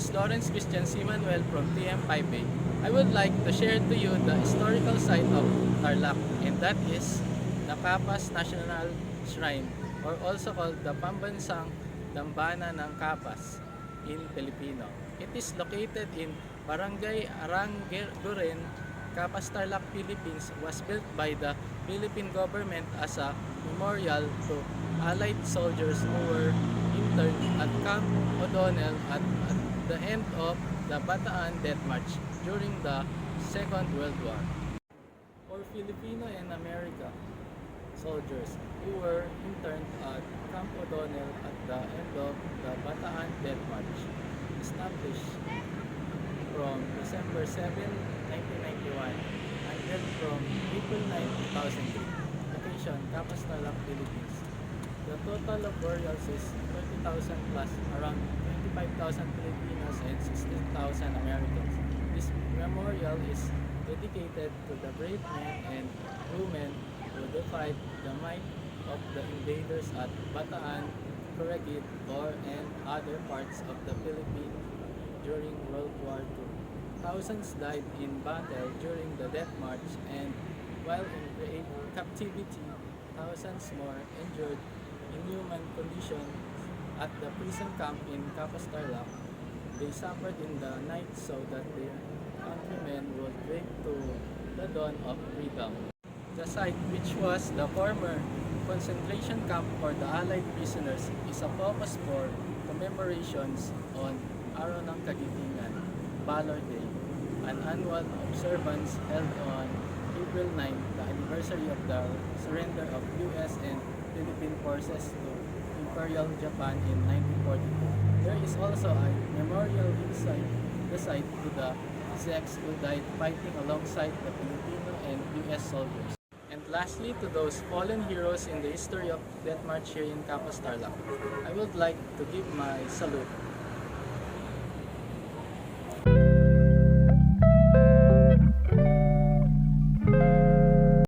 is Lawrence Christian Simanuel from TM5A. I would like to share to you the historical site of Tarlac, and that is the Capas National Shrine, or also called the Pambansang Dambana ng Capas in Filipino. It is located in Barangay Aranguren, Capas, Tarlac, Philippines. Was built by the Philippine government as a memorial to Allied soldiers who were interned at Camp O'Donnell at the end of the Bataan Death March during the Second World War. For Filipino and American soldiers who were interned at Camp O'Donnell at the end of the Bataan Death March, established from December 7, 1991 until from April 9, 2003. Location, Capas, Tarlac, Philippines. The total of burials is 30,000 plus, around 25,000 Filipinos and 16,000 Americans. This memorial is dedicated to the brave men and women who defied the might of the invaders at Bataan, Corregid, and other parts of the Philippines during World War II. Thousands died in battle during the Death March, and while in captivity, thousands more endured inhuman conditions at the prison camp in Capas, Tarlac. They suffered in the night so that their countrymen would wake to the dawn of freedom. The site, which was the former concentration camp for the Allied prisoners, is a focus for commemorations on Araw ng Kagitingan, Valor Day, an annual observance held on April 9, the anniversary of the surrender of U.S. and Philippine forces to Imperial Japan in 1942. There is also a memorial inside the site to the Zex who died fighting alongside the Filipino and U.S. soldiers. And lastly, to those fallen heroes in the history of Death March here in Capas, Tarlac, I would like to give my salute